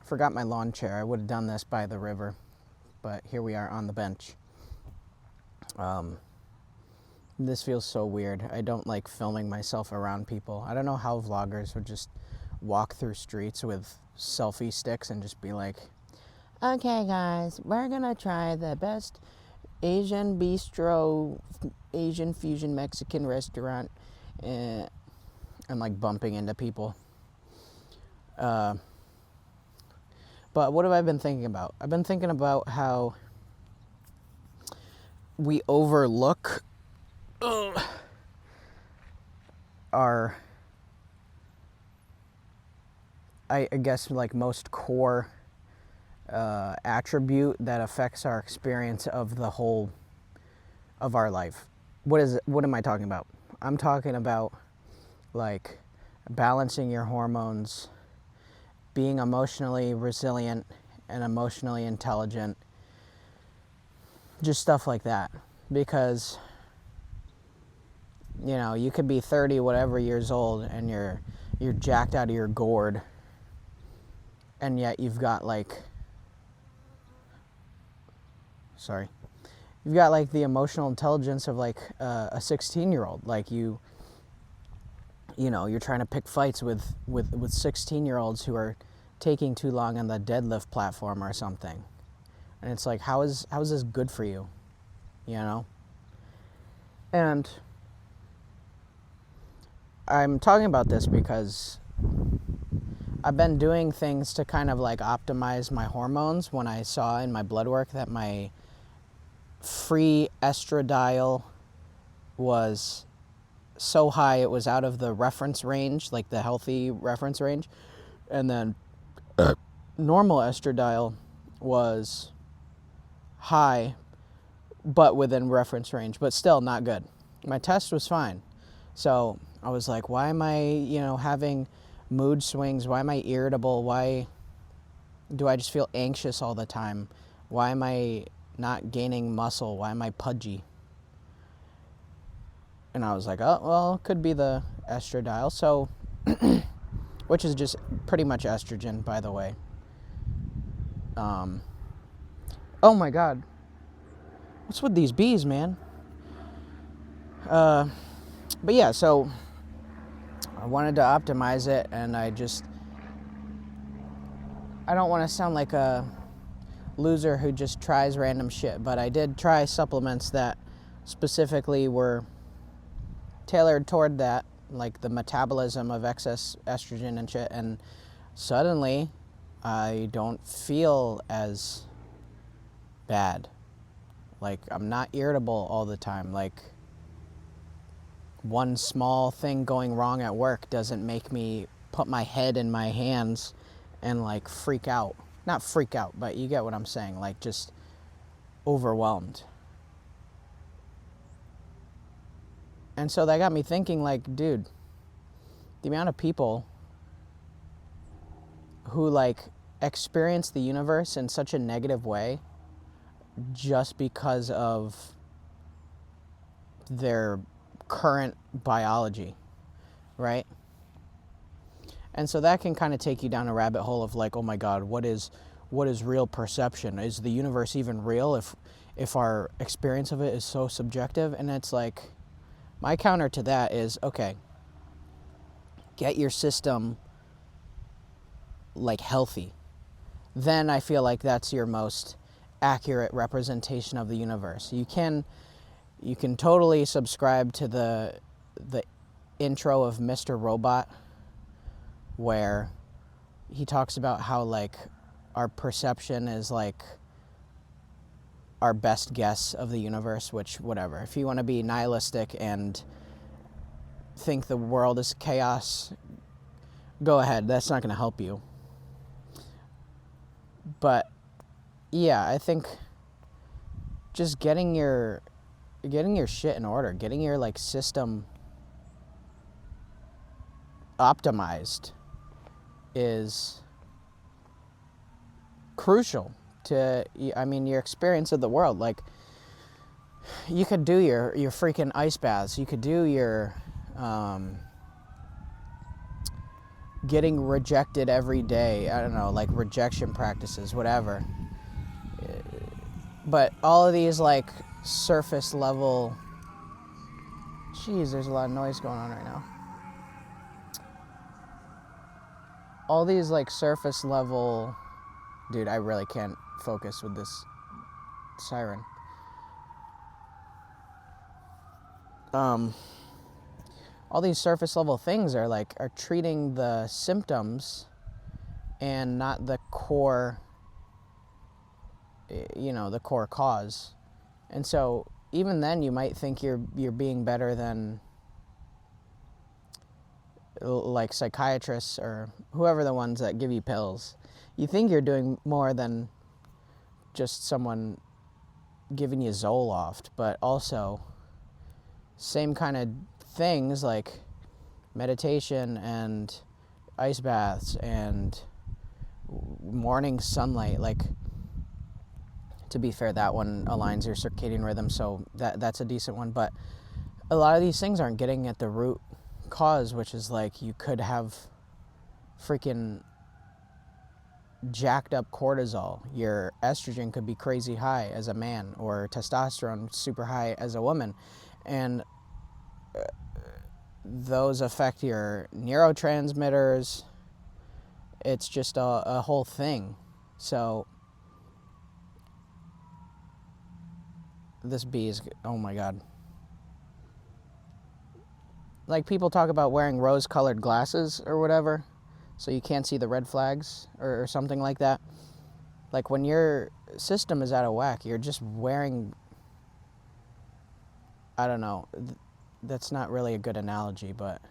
Forgot my lawn chair. I would have done this by the river, but here we are on the bench. This feels so weird. I don't like filming myself around people. I don't know how vloggers would just walk through streets with selfie sticks and just be like, okay guys, we're gonna try the best Asian bistro, Asian fusion Mexican restaurant, and like bumping into people. But what have I been thinking about? I've been thinking about how we overlook our, I guess, like most core attribute that affects our experience of the whole of our life. What am I talking about? I'm talking about like balancing your hormones, being emotionally resilient and emotionally intelligent, just stuff like that. Because, you know, you could be 30 whatever years old and you're jacked out of your gourd, and yet you've got like the emotional intelligence of like a 16-year-old. Like you know, you're trying to pick fights with 16-year-olds who are taking too long on the deadlift platform or something. And it's like, how is this good for you? You know? And I'm talking about this because I've been doing things to kind of like optimize my hormones when I saw in my blood work that my free estradiol was so high it was out of the reference range, like the healthy reference range, and then normal estradiol was high but within reference range, but still not good. My test was fine. So I was like, why am I, you know, having mood swings? Why am I irritable? Why do I just feel anxious all the time? Why am I not gaining muscle? Why am I pudgy? And I was like, oh, well, it could be the estradiol. So, which is just pretty much estrogen, by the way. Oh my God. What's with these bees, man? But yeah, so I wanted to optimize it, and I don't want to sound like a loser who just tries random shit, but I did try supplements that specifically were tailored toward that, like the metabolism of excess estrogen and shit, and suddenly I don't feel as bad. Like, I'm not irritable all the time. Like, one small thing going wrong at work doesn't make me put my head in my hands and like freak out. Not freak out, but you get what I'm saying. Like, just overwhelmed. And so that got me thinking, like, dude, the amount of people who like experience the universe in such a negative way just because of their current biology, right? And so that can kind of take you down a rabbit hole of like, oh my God, what is real perception? Is the universe even real if our experience of it is so subjective? And it's like, my counter to that is, okay, get your system like healthy. Then I feel like that's your most accurate representation of the universe. You can totally subscribe to the intro of Mr. Robot, where he talks about how like our perception is like our best guess of the universe, which whatever. If you want to be nihilistic and think the world is chaos, go ahead. That's not going to help you. But yeah, I think just getting your shit in order, getting your like system optimized is crucial to, I mean, your experience of the world. Like, you could do your freaking ice baths. You could do your getting rejected every day. I don't know, like rejection practices, whatever. But all of these like surface level, geez, there's a lot of noise going on right now. All these like surface level, dude, I really can't focus with this siren. All these surface level things are treating the symptoms and not the core, the core cause. And so even then you might think you're being better than like psychiatrists or whoever, the ones that give you pills. You think you're doing more than just someone giving you Zoloft, but also same kind of things like meditation and ice baths and morning sunlight. Like, to be fair, that one aligns your circadian rhythm, so that's a decent one. But a lot of these things aren't getting at the root cause, which is like you could have freaking jacked up cortisol. Your estrogen could be crazy high as a man, or testosterone super high as a woman, and those affect your neurotransmitters. It's just a whole thing. So this bee is, oh my god. Like, people talk about wearing rose-colored glasses or whatever, so you can't see the red flags or something like that. Like, when your system is out of whack, you're just wearing, I don't know, that's not really a good analogy, but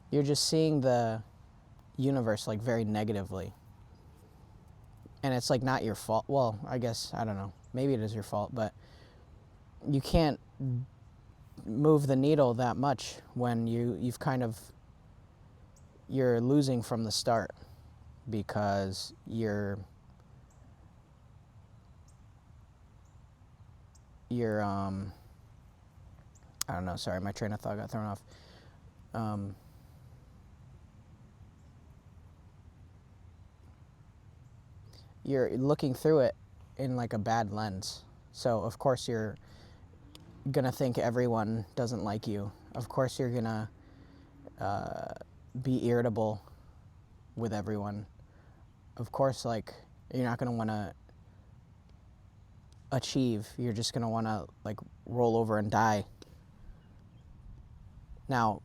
you're just seeing the universe like very negatively. And it's like not your fault. Well, I guess, I don't know, maybe it is your fault, but you can't move the needle that much when you've kind of, you're losing from the start because you're I don't know, sorry, my train of thought got thrown off. You're looking through it in like a bad lens. So of course you're gonna think everyone doesn't like you. Of course you're gonna be irritable with everyone. Of course, like, you're not gonna wanna achieve. You're just gonna wanna like roll over and die. Now,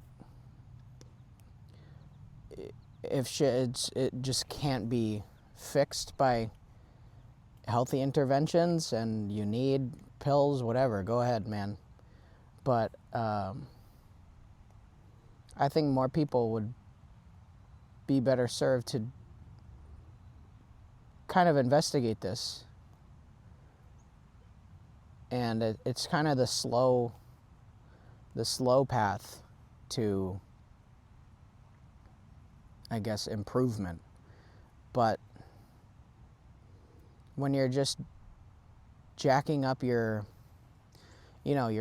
if it just can't be fixed by healthy interventions and you need pills, whatever, go ahead, man. But I think more people would be better served to kind of investigate this. And it's kind of the slow path to, I guess, improvement. But when you're just jacking up your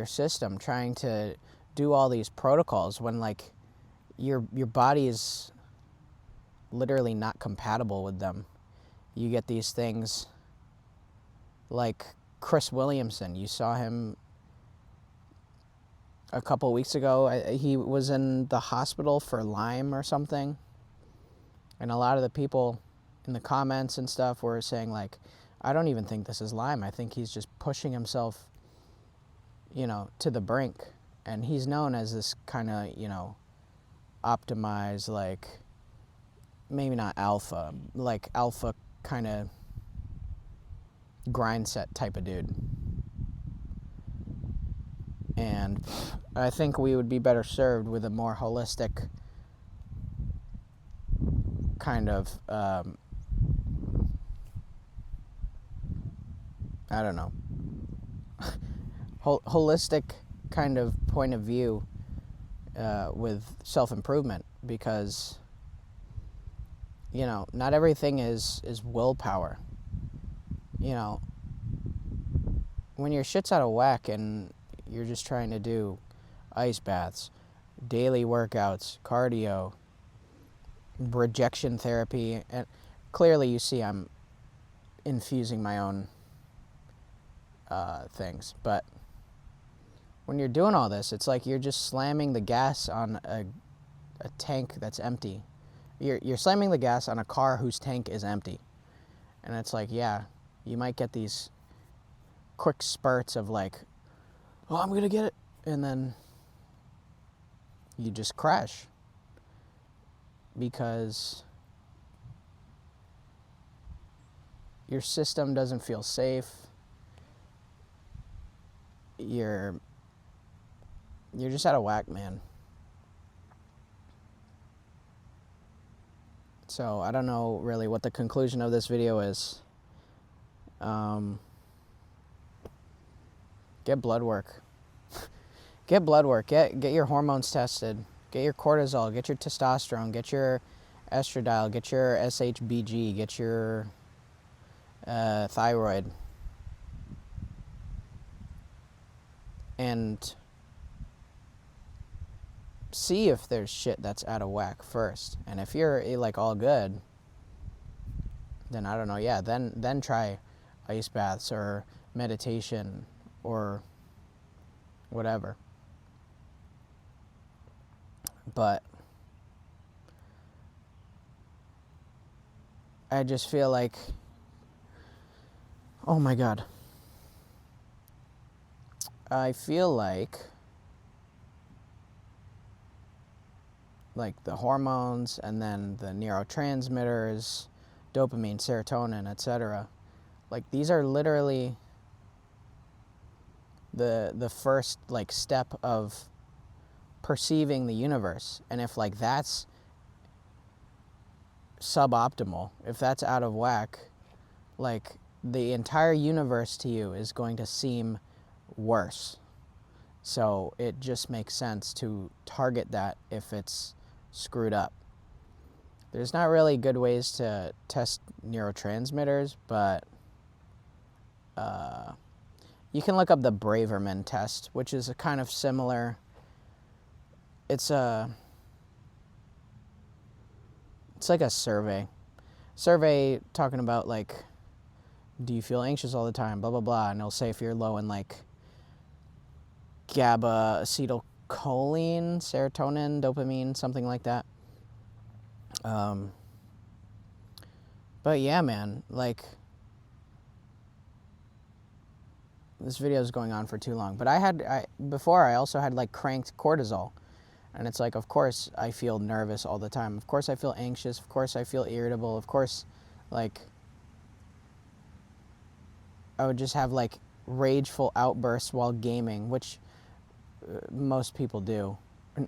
system, trying to do all these protocols when like your body is literally not compatible with them. You get these things like Chris Williamson. You saw him a couple weeks ago. He was in the hospital for Lyme or something. And a lot of the people in the comments and stuff were saying like, I don't even think this is Lyme. I think he's just pushing himself, to the brink. And he's known as this kind of, optimized, like, maybe not alpha, like alpha kind of grind set type of dude. And I think we would be better served with a more holistic kind of, I don't know, holistic kind of point of view with self-improvement, because, not everything is willpower. When your shit's out of whack and you're just trying to do ice baths, daily workouts, cardio, rejection therapy. And clearly you see I'm infusing my own things. But when you're doing all this, it's like you're just slamming the gas on a tank that's empty. You're slamming the gas on a car whose tank is empty. And it's like, yeah, you might get these quick spurts of like, oh, I'm going to get it. And then you just crash. Because your system doesn't feel safe. You're just out of whack, man. So I don't know really what the conclusion of this video is. Get blood work. Get blood work. Get your hormones tested. Get your cortisol. Get your testosterone. Get your estradiol. Get your SHBG. Get your thyroid. And see if there's shit that's out of whack first. And if you're like all good, then I don't know, yeah, then try ice baths or meditation or whatever. But I just feel like, oh my God. I feel like the hormones and then the neurotransmitters, dopamine, serotonin, etc. Like these are literally the first like step of perceiving the universe. And if like that's suboptimal, if that's out of whack, like the entire universe to you is going to seem worse. So it just makes sense to target that if it's screwed up. There's not really good ways to test neurotransmitters, but you can look up the Braverman test, which is a kind of similar. It's like a survey talking about like, do you feel anxious all the time, blah blah blah, and it'll say if you're low in like GABA, acetylcholine, serotonin, dopamine, something like that. But yeah, man, like this video is going on for too long. But before I also had like cranked cortisol, and it's like, of course I feel nervous all the time. Of course I feel anxious. Of course I feel irritable. Of course, like I would just have like rageful outbursts while gaming, which most people do.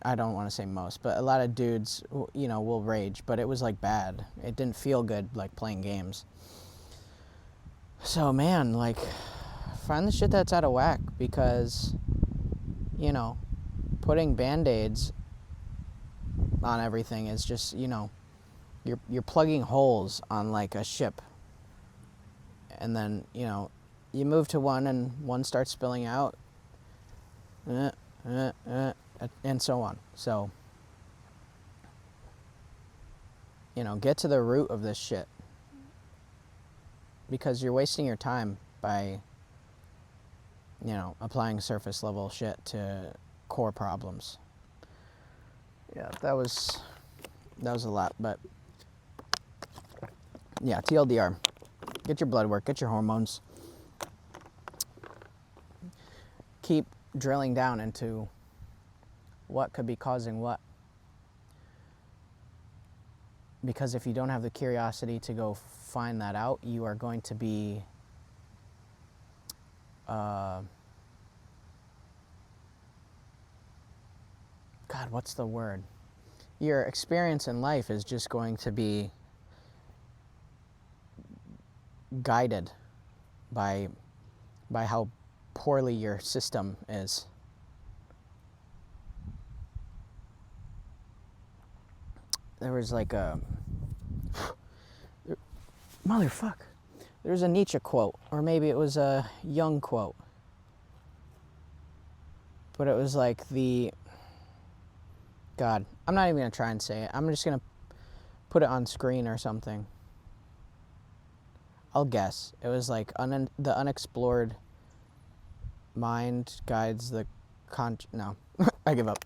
I don't want to say most, but a lot of dudes, you know, will rage, but it was like bad. It didn't feel good like playing games. So man, like find the shit that's out of whack, because, you know, putting band-aids on everything is just, you know, you're plugging holes on like a ship. And then, you know, you move to one and one starts spilling out. And so on. So, you know, get to the root of this shit, because you're wasting your time by, you know, applying surface level shit to core problems. Yeah, that was a lot, but yeah, TLDR. Get your blood work, get your hormones. Keep drilling down into what could be causing what. Because if you don't have the curiosity to go find that out, you are going to be God, what's the word? Your experience in life is just going to be guided by how poorly your system is. There was like motherfuck. There was a Nietzsche quote, or maybe it was a Jung quote. But it was like God, I'm not even going to try and say it. I'm just going to put it on screen or something. I'll guess. It was like the unexplored mind guides the no. I give up.